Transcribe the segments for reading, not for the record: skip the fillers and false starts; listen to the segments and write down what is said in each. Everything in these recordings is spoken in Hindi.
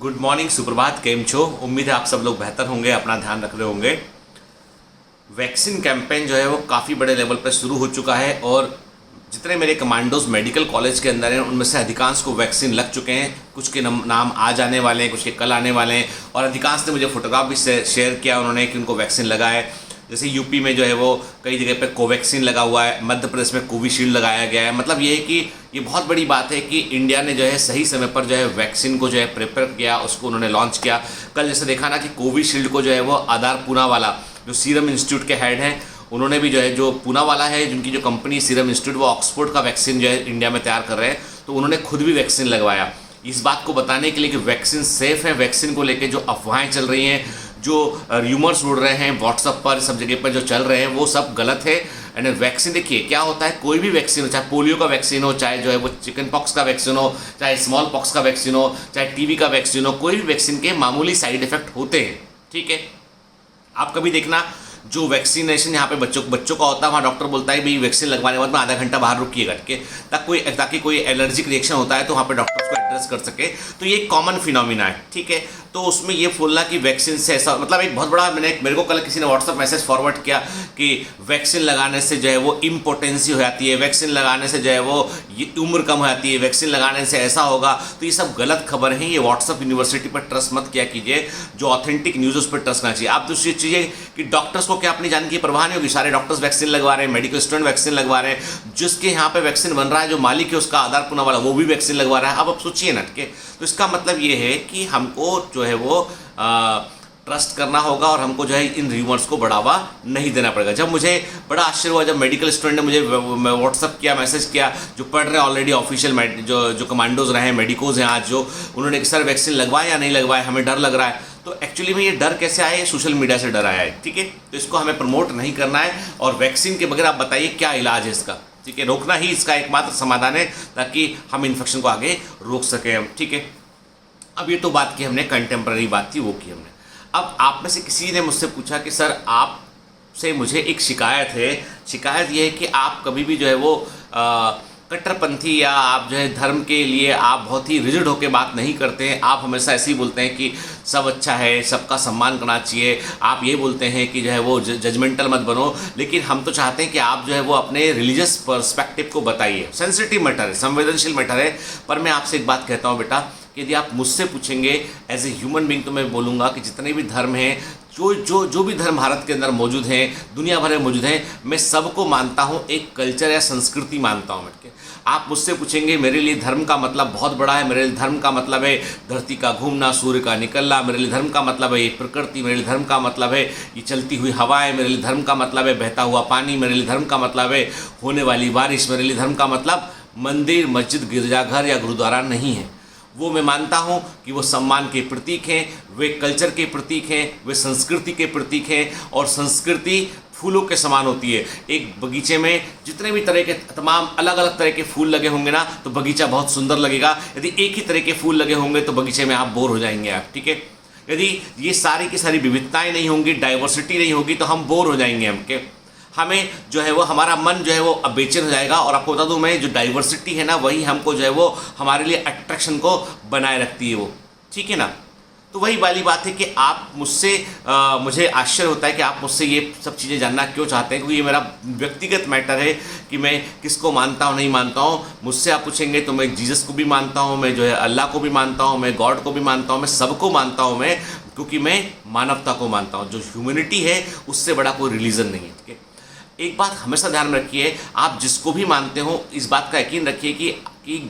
गुड मॉर्निंग, सुप्रभात, केम छो। उम्मीद है आप सब लोग बेहतर होंगे, अपना ध्यान रख रहे होंगे। वैक्सीन कैंपेन जो है वो काफ़ी बड़े लेवल पर शुरू हो चुका है और जितने मेरे कमांडोज मेडिकल कॉलेज के अंदर हैं उनमें से अधिकांश को वैक्सीन लग चुके हैं। कुछ के नाम आज आने वाले हैं, कुछ के कल आने वाले हैं और अधिकांश ने मुझे फोटोग्राफ भी शेयर किया उन्होंने कि उनको वैक्सीन लगा है। जैसे यूपी में जो है वो कई जगह पे कोवैक्सीन लगा हुआ है, मध्य प्रदेश में कोविशील्ड लगाया गया है। मतलब ये है कि ये बहुत बड़ी बात है कि इंडिया ने जो है सही समय पर जो है वैक्सीन को जो है प्रिपेयर किया, उसको उन्होंने लॉन्च किया। कल जैसे देखा ना कि कोविशील्ड को जो है वो आधार पूनावाला जो सीरम इंस्टीट्यूट के हेड हैं उन्होंने भी जो है, जो पूनावाला है जिनकी जो कंपनी सीरम इंस्टीट्यूट, वो ऑक्सफोर्ड का वैक्सीन जो है इंडिया में तैयार कर रहे हैं, तो उन्होंने खुद भी वैक्सीन लगवाया। इस बात को बताने के लिए कि वैक्सीन सेफ़ है। वैक्सीन को लेकर जो अफवाहें चल रही हैं, जो र्यूमर्स उड़ रहे हैं व्हाट्सअप पर, सब जगह पर जो चल रहे हैं, वो सब गलत है। एंड वैक्सीन देखिए क्या होता है, कोई भी वैक्सीन हो, चाहे पोलियो का वैक्सीन हो, चाहे जो है वो चिकन पॉक्स का वैक्सीन हो, चाहे स्मॉल पॉक्स का वैक्सीन हो, चाहे टीबी का वैक्सीन हो, कोई भी वैक्सीन के मामूली साइड इफेक्ट होते हैं। ठीक है, आप कभी देखना जो वैक्सीनेशन यहाँ पे बच्चों का होता है, वहाँ डॉक्टर बोलता है भाई वैक्सीन लगवाने के बाद में आधा घंटा बाहर रुकिएगा, ठीक है, ताकि कोई एलर्जिक रिएक्शन होता है तो वहाँ पे डॉक्टर उसको एड्रेस कर सके। तो ये एक कॉमन फिनोमिना है, ठीक है। तो उसमें ये बोलना कि वैक्सीन से ऐसा, मतलब एक बहुत बड़ा, मेरे को कल किसी ने व्हाट्सअप मैसेज फॉरवर्ड किया कि वैक्सीन लगाने से जो है वो इम्पोटेंसी हो जाती है, वैक्सीन लगाने से जो है वो उम्र कम हो जाती है, वैक्सीन लगाने से ऐसा होगा। तो ये सब गलत खबर है। ये व्हाट्सअप यूनिवर्सिटी पर ट्रस्ट मत किया कीजिए, जो ऑथेंटिक न्यूज़ उस पर ट्रस्ट करना चाहिए। आप दूसरी चीज़ है कि डॉक्टर्स को क्या अपनी जान की परवाह नहीं होगी? सारे डॉक्टर्स वैक्सीन लगवा रहे हैं, मेडिकल स्टूडेंट वैक्सीन लगवा रहे हैं, जिसके यहाँ पे वैक्सीन बन रहा है, जो मालिक है उसका आधार पूनावाला, वो भी वैक्सीन लगवा रहा है। अब सोचिए ना, ठीक है। तो इसका मतलब ये है कि हमको जो है वो ट्रस्ट करना होगा और हमको जो है इन र्यूमर्स को बढ़ावा नहीं देना पड़ेगा। जब मुझे बड़ा आश्चर्य हुआ जब मेडिकल स्टूडेंट ने मुझे व्हाट्सअप किया, मैसेज किया, जो पढ़ रहे हैं ऑलरेडी ऑफिशियल जो कमांडोज रहे हैं, मेडिकोज हैं आज, जो उन्होंने कि सर वैक्सीन लगवाए या नहीं लगवाए, हमें डर लग रहा है। तो एक्चुअली में ये डर कैसे आया? सोशल मीडिया से डर आया है, ठीक है। तो इसको हमें प्रमोट नहीं करना है और वैक्सीन के बगैर आप बताइए क्या इलाज है इसका, ठीक है। रोकना ही इसका एकमात्र समाधान है ताकि हम इन्फेक्शन को आगे रोक सकें, ठीक है। अब ये तो बात की हमने, कंटेम्प्रेरी बात थी, वो की हमने। अब आप में से किसी ने मुझसे पूछा कि सर आपसे मुझे एक शिकायत है। शिकायत ये है कि आप कभी भी जो है वो कट्टरपंथी या आप जो है धर्म के लिए आप बहुत ही रिजिड होकर बात नहीं करते हैं। आप हमेशा ऐसे ही बोलते हैं कि सब अच्छा है, सबका सम्मान करना चाहिए। आप ये बोलते हैं कि जो है वो जजमेंटल मत बनो, लेकिन हम तो चाहते हैं कि आप जो है वो अपने रिलीजियस पर्सपेक्टिव को बताइए। सेंसिटिव मैटर है, संवेदनशील मैटर है। पर मैं आपसे एक बात कहता हूँ बेटा, कि यदि आप मुझसे पूछेंगे एज ए ह्यूमन बीइंग, तो मैं बोलूँगा कि जितने भी धर्म हैं, जो भी धर्म भारत के अंदर मौजूद हैं, दुनिया भर में मौजूद हैं, मैं सबको मानता हूँ, एक कल्चर या संस्कृति मानता हूँ। बैठ के आप मुझसे पूछेंगे, मेरे लिए धर्म का मतलब बहुत बड़ा है। मेरे लिए धर्म का मतलब है धरती का घूमना, सूर्य का निकलना। मेरे लिए धर्म का मतलब है ये प्रकृति। मेरे लिए धर्म का मतलब है ये चलती हुई हवाएं। मेरे लिए धर्म का मतलब है बहता हुआ पानी। मेरे लिए धर्म का मतलब है होने वाली बारिश। मेरे लिए धर्म का मतलब मंदिर, मस्जिद, गिरजाघर या गुरुद्वारा नहीं है। वो मैं मानता हूँ कि वो सम्मान के प्रतीक हैं, वे कल्चर के प्रतीक हैं, वे संस्कृति के प्रतीक हैं। और संस्कृति फूलों के समान होती है। एक बगीचे में जितने भी तरह के तमाम अलग अलग तरह के फूल लगे होंगे ना, तो बगीचा बहुत सुंदर लगेगा। यदि एक ही तरह के फूल लगे होंगे तो बगीचे में आप बोर हो जाएंगे आप, ठीक है। यदि ये सारी की सारी विविधताएँ नहीं होंगी, डाइवर्सिटी नहीं होगी, तो हम बोर हो जाएंगे। हमें जो है वो हमारा मन जो है वो बेचैन हो जाएगा। और आपको बता दूं मैं, जो डाइवर्सिटी है ना, वही हमको जो है वो हमारे लिए अट्रैक्शन को बनाए रखती है वो, ठीक है ना। तो वही वाली बात है कि आप मुझसे मुझे आश्चर्य होता है कि आप मुझसे ये सब चीज़ें जानना क्यों चाहते हैं, क्योंकि ये मेरा व्यक्तिगत मैटर है कि मैं किसको मानता हूँ नहीं मानता हूँ। मुझसे आप पूछेंगे तो मैं जीसस को भी मानता हूँ, मैं जो है अल्लाह को भी मानता हूँ, मैं गॉड को भी मानता हूँ, मैं सबको मानता हूँ मैं, क्योंकि मैं मानवता को मानता हूँ। जो ह्यूमैनिटी है उससे बड़ा कोई रिलीजन नहीं है, ठीक है। एक बात हमेशा ध्यान में रखिए, आप जिसको भी मानते हो इस बात का यकीन रखिए कि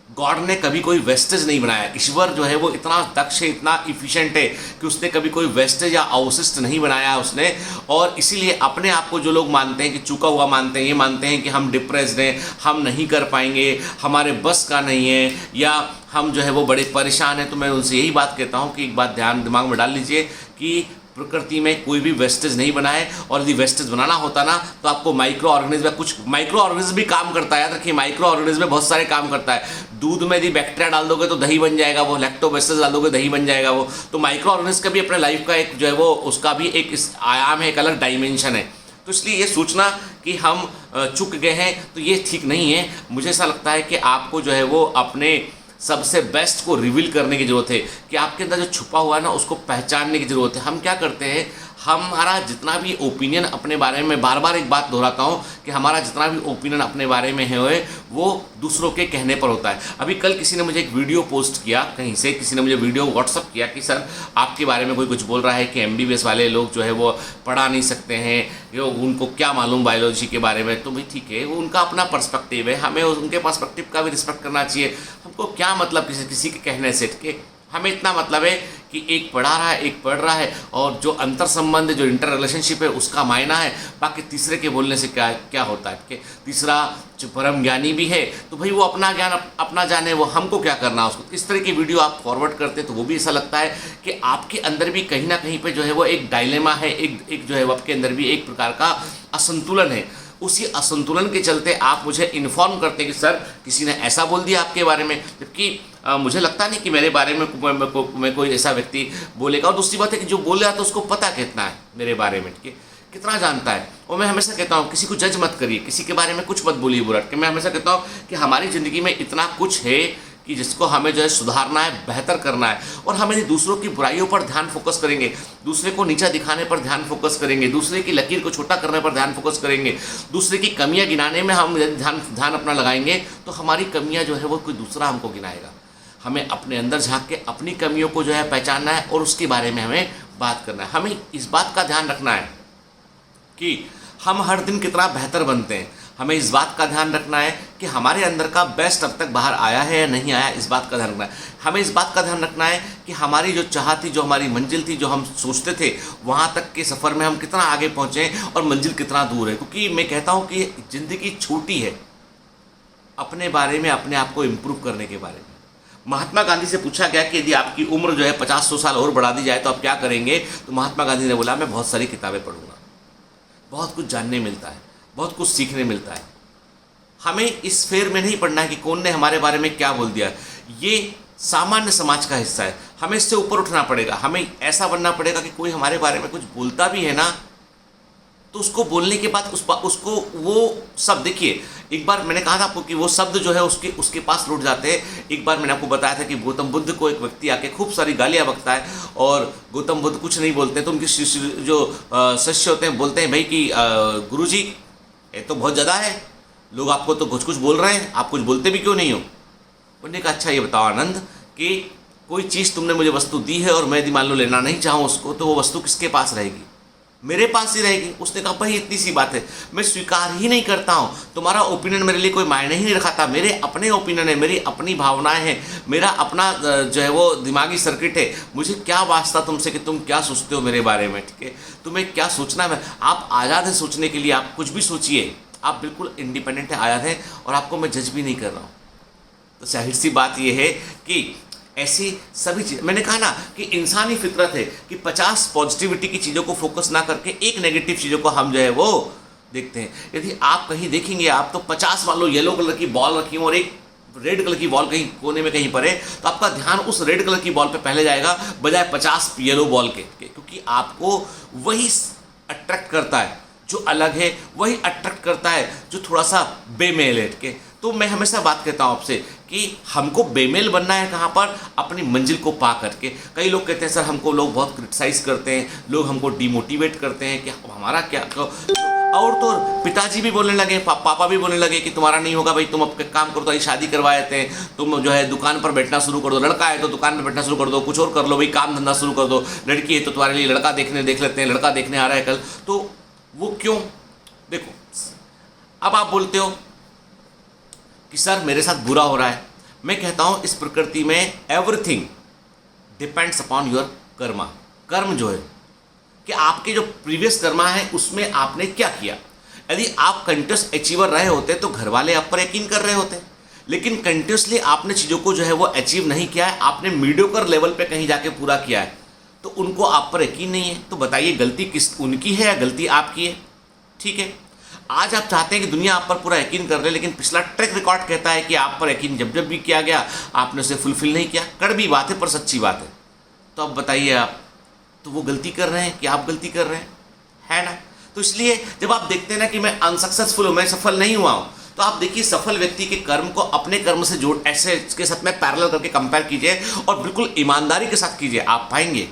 गॉड ने कभी कोई वेस्टेज नहीं बनाया। ईश्वर जो है वो इतना दक्ष है, इतना इफिशिएंट है कि उसने कभी कोई वेस्टेज या अवशिष्ट नहीं बनाया उसने। और इसीलिए अपने आप को जो लोग मानते हैं कि चूका हुआ मानते हैं, ये मानते हैं कि हम डिप्रेस्ड हैं, हम नहीं कर पाएंगे, हमारे बस का नहीं है, या हम जो है वो बड़े परेशान हैं, तो मैं उनसे यही बात कहता हूँ कि एक बात दिमाग में डाल लीजिए कि प्रकृति में कोई भी वेस्टेज नहीं बना है। और यदि वेस्टेज बनाना होता ना, तो आपको माइक्रो ऑर्गेनिज्म, कुछ माइक्रो ऑर्गेनिज्म भी काम करता है। याद रखिए, माइक्रो ऑर्गेनिज्म में बहुत सारे काम करता है। दूध में यदि बैक्टीरिया डाल दोगे तो दही बन जाएगा वो, लैक्टोबैसिलस डाल दोगे दही बन जाएगा वो। तो माइक्रो ऑर्गेनिज्म का भी अपने लाइफ का एक जो है वो, उसका भी एक आयाम है, एक अलग डायमेंशन है। तो इसलिए ये सोचना कि हम चूक गए हैं, तो ये ठीक नहीं है। मुझे ऐसा लगता है कि आपको जो है वो अपने सबसे बेस्ट को रिवील करने की ज़रूरत है, कि आपके अंदर जो छुपा हुआ है ना उसको पहचानने की ज़रूरत है। हम क्या करते हैं, हमारा जितना भी ओपिनियन अपने बारे में, बार बार एक बात दोहराता हूँ कि हमारा जितना भी ओपिनियन अपने बारे में है वो दूसरों के कहने पर होता है। अभी कल किसी ने मुझे एक वीडियो पोस्ट किया, कहीं से किसी ने मुझे वीडियो व्हाट्सअप किया कि सर आपके बारे में कोई कुछ बोल रहा है कि MBBS वाले लोग जो है वो पढ़ा नहीं सकते हैं, यो उनको क्या मालूम बायोलॉजी के बारे में। तो भाई ठीक है, वो उनका अपना पर्सपेक्टिव है, हमें उनके पर्सपेक्टिव का भी रिस्पेक्ट करना चाहिए। हमको क्या मतलब किसी के कहने से, कि हमें इतना मतलब है कि एक पढ़ा रहा है एक पढ़ रहा है, और जो अंतर संबंध, जो इंटर रिलेशनशिप है उसका मायना है। बाकी तीसरे के बोलने से क्या होता है, कि तीसरा जो परम ज्ञानी भी है तो भाई वो अपना ज्ञान अपना जाने, वो हमको क्या करना उसको। इस तरह की वीडियो आप फॉरवर्ड करते तो वो भी ऐसा लगता है कि आपके अंदर भी कहीं ना कहीं पे जो है वो एक डायलेमा है, एक जो है वो आपके अंदर भी एक प्रकार का असंतुलन है। उसी असंतुलन के चलते आप मुझे इन्फॉर्म करते हैं कि सर किसी ने ऐसा बोल दिया आपके बारे में, जबकि मुझे लगता नहीं कि मेरे बारे में कोई ऐसा व्यक्ति बोलेगा। और दूसरी बात है कि जो बोल रहा है तो उसको पता कितना है मेरे बारे में, कि कितना जानता है। और मैं हमेशा कहता हूँ किसी को जज मत करिए, किसी के बारे में कुछ मत बोलिए बुरा, कि मैं हमेशा कहता हूँ कि हमारी ज़िंदगी में इतना कुछ है कि जिसको हमें जो है सुधारना है, बेहतर करना है। और हम यदि दूसरों की बुराइयों पर ध्यान फोकस करेंगे, दूसरे को नीचा दिखाने पर ध्यान फोकस करेंगे, दूसरे की लकीर को छोटा करने पर ध्यान फोकस करेंगे, दूसरे की कमियां गिनाने में हम यदि ध्यान अपना लगाएंगे तो हमारी कमियां जो है वो कोई दूसरा हमको गिनाएगा। हमें अपने अंदर झांक के अपनी कमियों को जो है पहचानना है और उसके बारे में हमें बात करना है। हमें इस बात का ध्यान रखना है कि हम हर दिन कितना बेहतर बनते हैं। हमें इस बात का ध्यान रखना है कि हमारे अंदर का बेस्ट अब तक बाहर आया है या नहीं आया, इस बात का ध्यान रखना है। हमें इस बात का ध्यान रखना है कि हमारी जो चाह थी, जो हमारी मंजिल थी, जो हम सोचते थे वहाँ तक के सफ़र में हम कितना आगे पहुँचे और मंजिल कितना दूर है। क्योंकि मैं कहता हूँ कि ज़िंदगी छोटी है अपने बारे में, अपने आप को इम्प्रूव करने के बारे में। महात्मा गांधी से पूछा गया कि यदि आपकी उम्र जो है 50-100 साल और बढ़ा दी जाए तो आप क्या करेंगे, तो महात्मा गांधी ने बोला मैं बहुत सारी किताबें पढ़ूंगा। बहुत कुछ जानने मिलता है, बहुत कुछ सीखने मिलता है। हमें इस फेर में नहीं पड़ना है कि कौन ने हमारे बारे में क्या बोल दिया। ये सामान्य समाज का हिस्सा है, हमें इससे ऊपर उठना पड़ेगा। हमें ऐसा बनना पड़ेगा कि कोई हमारे बारे में कुछ बोलता भी है ना, तो उसको बोलने के बाद उसको वो शब्द, देखिए एक बार मैंने कहा था आपको कि वो शब्द जो है उसके पास लौट जाते हैं। एक बार मैंने आपको बताया था कि गौतम बुद्ध को एक व्यक्ति आके खूब सारी गालियाँ बकता है और गौतम बुद्ध कुछ नहीं बोलते, तो उनके जो शिष्य होते हैं बोलते हैं भाई कि गुरुजी ये तो बहुत ज़्यादा है, लोग आपको तो कुछ कुछ बोल रहे हैं, आप कुछ बोलते भी क्यों नहीं हो। उन्होंने कहा अच्छा ये बताओ आनंद कि कोई चीज़ तुमने मुझे वस्तु दी है और मैं यदि मान लो लेना नहीं चाहूँ उसको, तो वो वस्तु किसके पास रहेगी, मेरे पास ही रहेगी। उसने कहा भाई इतनी सी बात है, मैं स्वीकार ही नहीं करता हूँ, तुम्हारा ओपिनियन मेरे लिए कोई मायने ही नहीं रखाता। मेरे अपने ओपिनियन है, मेरी अपनी भावनाएं हैं, मेरा अपना जो है वो दिमागी सर्किट है। मुझे क्या वास्ता तुमसे कि तुम क्या सोचते हो मेरे बारे में, ठीक है, तुम्हें क्या सोचना है। आप आज़ाद हैं सोचने के लिए, आप कुछ भी सोचिए, आप बिल्कुल इंडिपेंडेंट है, आज़ाद हैं, और आपको मैं जज भी नहीं कर रहा हूँ। तो जाहिर सी बात यह है कि ऐसी सभी चीज़, मैंने कहा ना कि इंसानी फितरत है कि 50 पॉजिटिविटी की चीज़ों को फोकस ना करके एक नेगेटिव चीज़ों को हम जो है वो देखते हैं। यदि आप कहीं देखेंगे, आप तो 50 मान लो येलो कलर की बॉल रखी हो और एक रेड कलर की बॉल कहीं कोने में कहीं पर है, तो आपका ध्यान उस रेड कलर की बॉल पे पहले जाएगा बजाय 50 येलो बॉल के, क्योंकि आपको वही अट्रैक्ट करता है जो अलग है, वही अट्रैक्ट करता है जो थोड़ा सा बेमेल है के। तो मैं हमेशा बात कहता हूँ आपसे कि हमको बेमेल बनना है कहाँ पर, अपनी मंजिल को पा करके। कई लोग कहते हैं सर हमको लोग बहुत क्रिटिसाइज़ करते हैं, लोग हमको डिमोटिवेट करते हैं कि हमारा क्या, और तो पिताजी भी बोलने लगे, पापा भी बोलने लगे कि तुम्हारा नहीं होगा भाई, तुम अब काम करो, तो शादी करवा देते हैं, तुम जो है दुकान पर बैठना शुरू कर दो, लड़का है तो दुकान पर बैठना शुरू कर दो, कुछ और कर लो भाई, काम धंधा शुरू कर दो, लड़की है तो तुम्हारे लिए लड़का देख लेते हैं, लड़का देखने आ रहा है कल। तो वो क्यों, देखो अब आप बोलते हो कि सर मेरे साथ बुरा हो रहा है। मैं कहता हूँ इस प्रकृति में everything depends upon your Karma. कर्म जो है कि आपके जो प्रीवियस कर्मा है उसमें आपने क्या किया। यदि आप कंटिन्यूस अचीवर रहे होते तो घर वाले आप पर यकीन कर रहे होते, लेकिन कंटिन्यूसली आपने चीज़ों को जो है वो अचीव नहीं किया है, आपने मीडियोकर लेवल पे कहीं जाके पूरा किया है, तो उनको आप पर यकीन नहीं है। तो बताइए गलती किस उनकी है या गलती आपकी है। ठीक है, आज आप चाहते हैं कि दुनिया आप पर पूरा यकीन कर ले, लेकिन पिछला ट्रैक रिकॉर्ड कहता है कि आप पर यकीन जब जब भी किया गया आपने उसे फुलफिल नहीं किया। कड़वी बात है पर सच्ची बात है। तो अब बताइए आप, तो वो गलती कर रहे हैं कि आप गलती कर रहे हैं, है ना। तो इसलिए जब आप देखते हैं ना कि मैं अनसक्सेसफुल हूँ, मैं सफल नहीं हुआ हूँ, तो आप देखिए सफल व्यक्ति के कर्म को अपने कर्म से जोड़ ऐसे इसके साथ में पैरेलल करके कंपेयर कीजिए और बिल्कुल ईमानदारी के साथ कीजिए। आप पाएंगे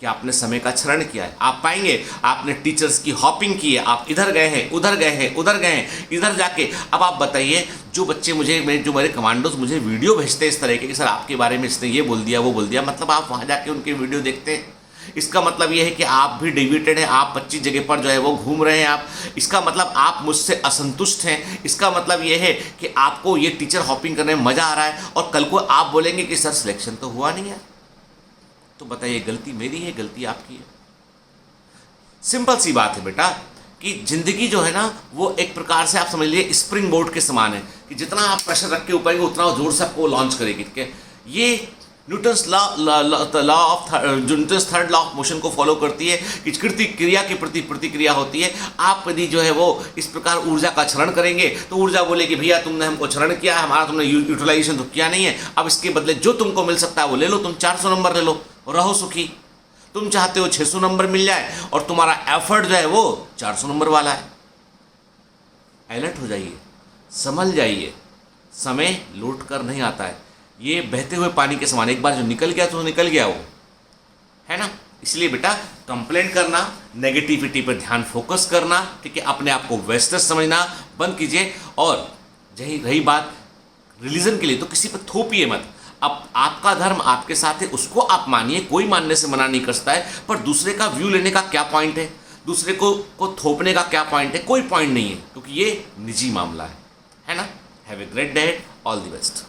कि आपने समय का क्षरण किया है, आप पाएंगे आपने टीचर्स की हॉपिंग की है, आप इधर गए हैं, उधर गए हैं, उधर गए हैं, इधर जाके। अब आप बताइए, जो बच्चे जो मेरे कमांडोज मुझे वीडियो भेजते हैं इस तरह के कि सर आपके बारे में इसने ये बोल दिया, वो बोल दिया, मतलब आप वहाँ जाके उनके वीडियो देखते हैं, इसका मतलब ये है कि आप भी डिविटेड हैं, आप 25 जगह पर जो है वो घूम रहे हैं आप। इसका मतलब आप मुझसे असंतुष्ट हैं। इसका मतलब ये है कि आपको ये टीचर हॉपिंग करने में मज़ा आ रहा है और कल को आप बोलेंगे कि सर सिलेक्शन तो हुआ नहीं है। तो बताइए गलती मेरी है, गलती आपकी है? सिंपल सी बात है बेटा कि जिंदगी जो है ना वो एक प्रकार से आप समझ लीजिए स्प्रिंग बोर्ड के समान है कि जितना आप प्रेशर रख के ऊपर उतना जोर से आपको लॉन्च करेगी। ठीक है, ये Newton's law of Newton's third law of motion को फॉलो करती है कि कृति क्रिया के प्रति प्रतिक्रिया होती है। आप यदि जो है वो इस प्रकार ऊर्जा का क्षरण करेंगे तो ऊर्जा बोलेगी भैया तुमने हमको क्षरण किया, हमारा तुमने यूटिलाइजेशन तो किया नहीं है, अब इसके बदले जो तुमको मिल सकता है वो ले लो, तुम 400 नंबर ले लो, रहो सुखी। तुम चाहते हो 600 नंबर मिल जाए और तुम्हारा एफर्ट जो है वो 400 नंबर वाला है। अलर्ट हो जाइए, संभल जाइए, समय लौट कर नहीं आता है, ये बहते हुए पानी के समान, एक बार जो निकल गया तो निकल गया वो, है ना। इसलिए बेटा कंप्लेंट करना, नेगेटिविटी पर ध्यान फोकस करना, ठीक है, अपने आप को वेस्टर्न समझना बंद कीजिए। और रही बात रिलीजन के लिए, तो किसी पर थोपिए मत। अब आपका धर्म आपके साथ है, उसको आप मानिए, कोई मानने से मना नहीं कर सकता है, पर दूसरे का व्यू लेने का क्या पॉइंट है, दूसरे को थोपने का क्या पॉइंट है? कोई पॉइंट नहीं है, क्योंकि ये निजी मामला है ना। Have a great day, all the best.